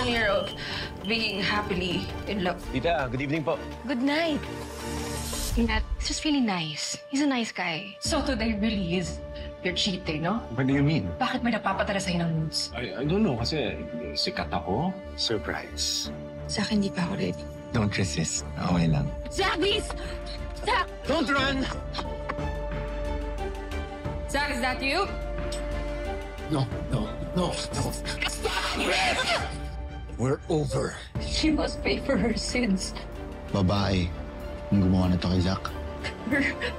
1 year of being happily in love. Tita, good evening po. Good night. Matt, it's just really nice. He's a nice guy. So today really is your cheat day, no? What do you mean? Bakit may nagpapadala sa'yo ng nudes? I don't know, kasi sikat ako. Surprise. Sa akin, di pa ako ready. Don't resist. Okay lang. Zach, please! Zach! Don't run! Zach, is that you? No. We're over. She must pay for her sins. Babae, ang gumawa na to kay Zach.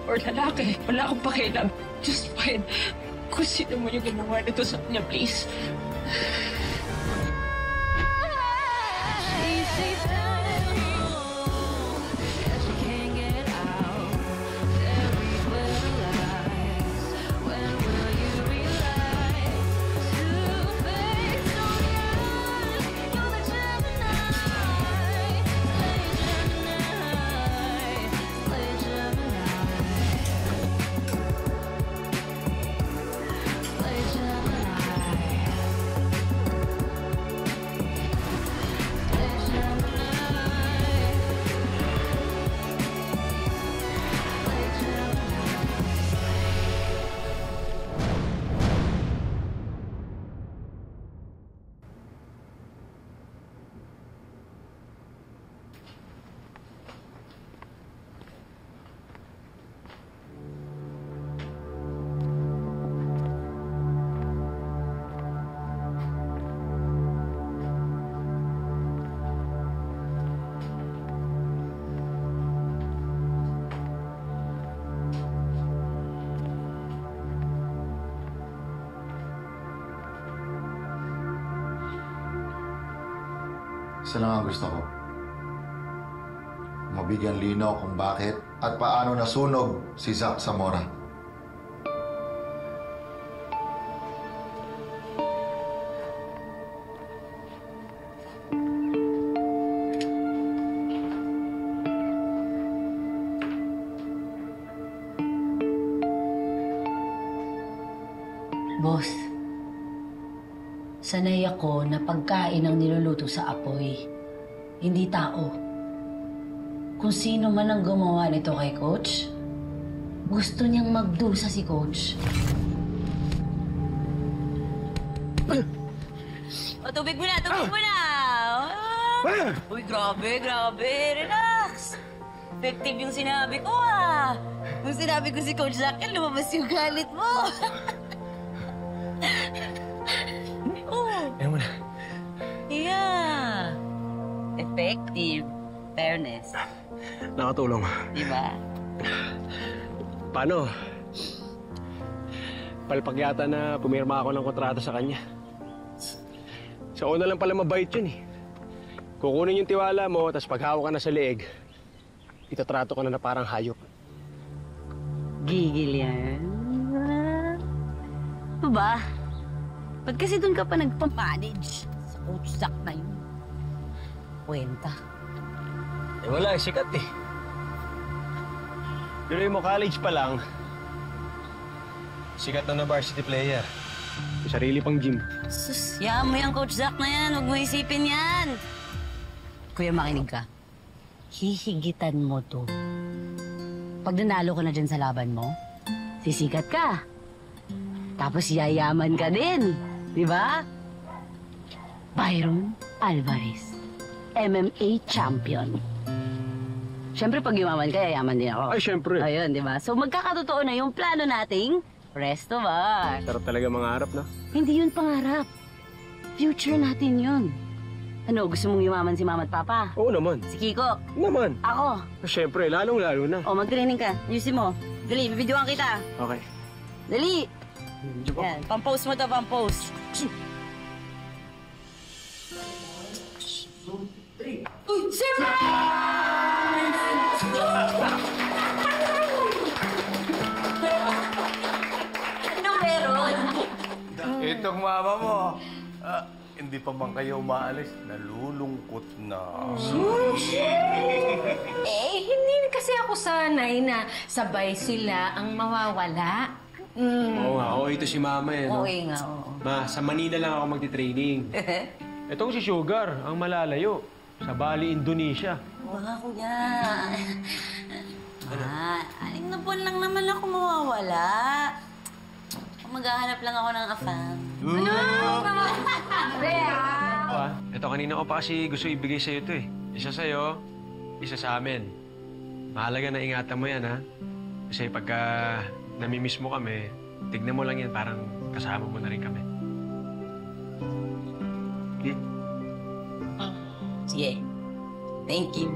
Or lalaki. Wala akong pakialam. Just find kung sino mo yung gumawa nito sa kanya, please. Isa lang ang gusto ko. Mabigyan linaw kung bakit at paano nasunog si Zach Zamora. Boss, sanay ako na pagkain ang niluluto sa apoy, hindi tao. Kung sino man ang gumawa nito kay Coach, gusto niyang magdusa si Coach. O, tubig mo na, tubig mo na! Uy, grabe. Relax. Effective yung sinabi ko, ah. Nung sinabi ko si Coach Zach, lumabas yung galit mo. Ayaw mo na. Yeah. Effective. Fairness. Nakatulong. Diba? Paano? Palpag yata na pumirma ako ng kontrata sa kanya. Sa una lang pala mabait yun eh. Kukunin yung tiwala mo, tapos paghawak ka na sa leeg, itatrato ka na parang hayop. Gigil yan. Ano ba? Ba't kasi doon ka pa nagpamanage? Sa Coach Zach na yun. Kwenta. Eh wala, sikat eh. Tuloy mo, college pa lang, sikat na varsity player. May sarili pang gym. Sus, yaman mo yung Coach Zach na yan. Huwag mo isipin yan. Kuya, makinig ka. Hihigitan mo to. Pag nanalo ka na dyan sa laban mo, sisikat ka. Tapos yayaman ka din. Di ba? Byron Alvarez, MMA champion. Siyempre, pag yumaman ka, yayaman din ako. Ay, siyempre. Ayun, di ba? So, magkakatotoo na yung plano nating Resto Bar. Sarap talaga mangarap, no? Hindi yun pangarap. Future natin yun. Ano, gusto mong yumaman si Mama at Papa? Oo naman. Si Kiko? Naman. Ako? Siyempre, lalong-lalo na. O, mag-training ka. Ayusin mo. Dali, bibidyoan kita. Okay. Dali! Medyo pa. Yan, pampost mo to, pampost. Uy, Sarah! Ano meron? Itong mama mo, hindi pa man kayo umaalis, nalulungkot na. Hindi kasi ako sanay na sabay sila ang mawawala. Oo nga, ito si Mama eh, no? Okay nga, oo. Ma, sa Manila lang ako magti-training. Itong si Sugar, ang malalayo. Sa Bali, Indonesia. Baka kuya. Aling na buwan lang naman ako mawawala. Maghahanap lang ako ng afam. Ito kanina ko pa kasi gusto ibigay sa'yo ito eh. Isa sa'yo, isa sa amin. Mahalaga na ingatan mo yan, ha? Kasi pagka namimiss mo kami, tignan mo lang yan, parang kasama mo na rin kami. Okay? Sige. Thank you.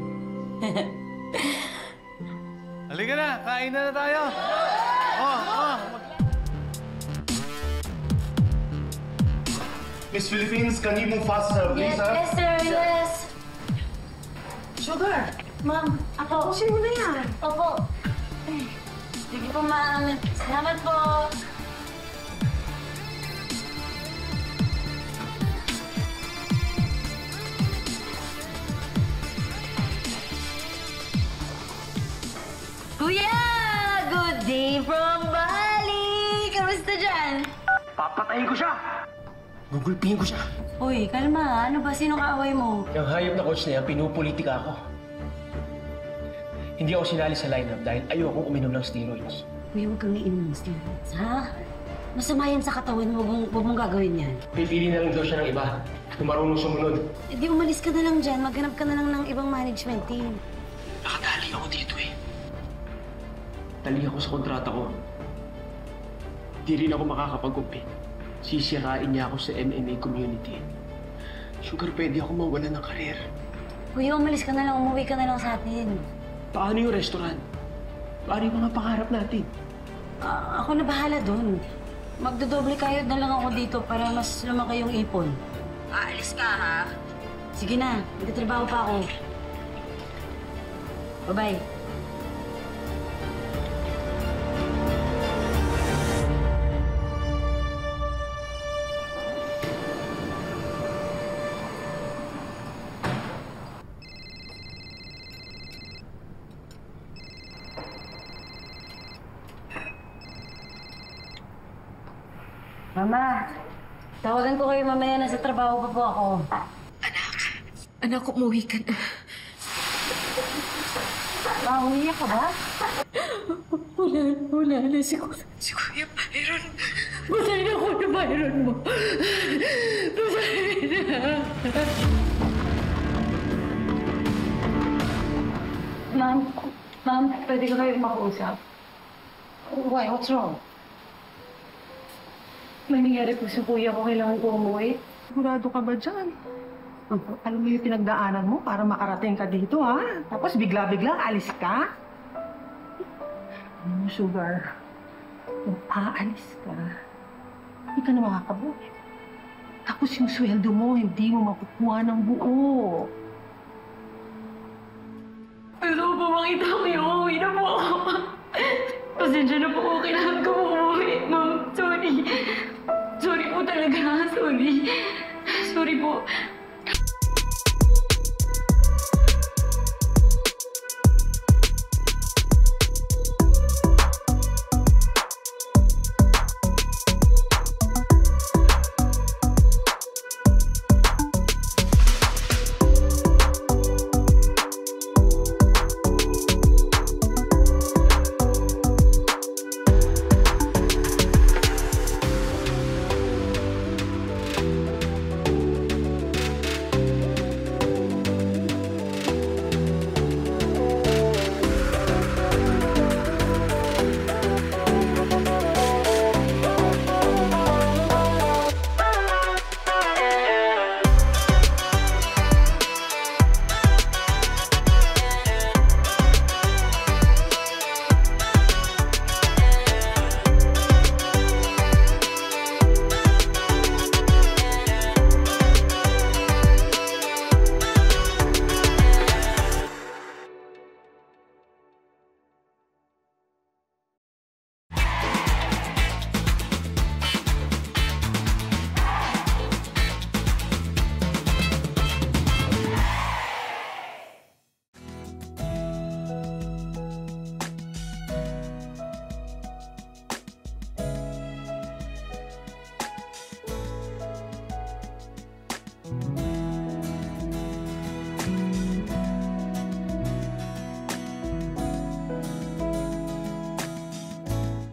Halika na, kain na tayo. Miss Philippines, can you move faster, please, Yes, sir? yes, sir, yes. Sugar! Ma'am, ako. Pusin mo na yan. Opo. Sige po, ma'am. Salamat po. Kuya! Good day from Bali! Kamusta dyan? Papatayin ko siya! Gugulpihin ko siya. Uy, kalma. Ano ba? Sinong kaaway mo? Yung hayop na coach na yan, pinupolitika ako. Hindi ako sinali sa lineup dahil ayokong uminom ng steroids. Kuya, huwag kang iinom ng steroids, ha? Masama yan sa katawan mo. Huwag mong gagawin yan. Pipili na lang daw siya ng iba kung marunong sumunod. Eh, di umalis ka na lang dyan. Maghanap ka na lang ng ibang management team. Nakadali ako dito eh. Tali ako sa kontrata ko. Di rin ako makakapag-compete. Sisirain niya ako sa MMA community. Sugar, pwede ako mawala ng karir. Kuya, umalis ka na lang. Umuwi ka na lang sa atin. Paano yung restaurant? Paano yung mga pangarap natin? Ako na bahala dun. Magdodoble kayod na lang ako dito para mas lumaki yung ipon. Aalis ka, ha? Sige na. Nagtatrabaho pa ako. Bye-bye. Mama, tawagan ko kayo mamaya. Nasa trabaho pa po ako. Anak, umuwi ka na. Umiyak ka ba? Wala na si Kuya Byron. Patay na ko na Byron mo. Patay na. Ma'am, pwede ka kayo makausap? Why? What's wrong? May nangyari po sa kuya ko. Kailangan ko umuwi. Sigurado ka ba dyan? Alam mo yung pinagdaanan mo para makarating ka dito, ha? Tapos bigla-bigla, alis ka? Sugar, kung aalis ka, hindi ka na makakabuhay. Tapos yung sweldo mo, hindi mo makukuha ng buo. Gusto ko po makita ko yung umuwi na po ako. Pasensya na po ako. Kailangan ko umuwi. Ma'am, sorry. Sorry po talaga. Sorry. Sorry po.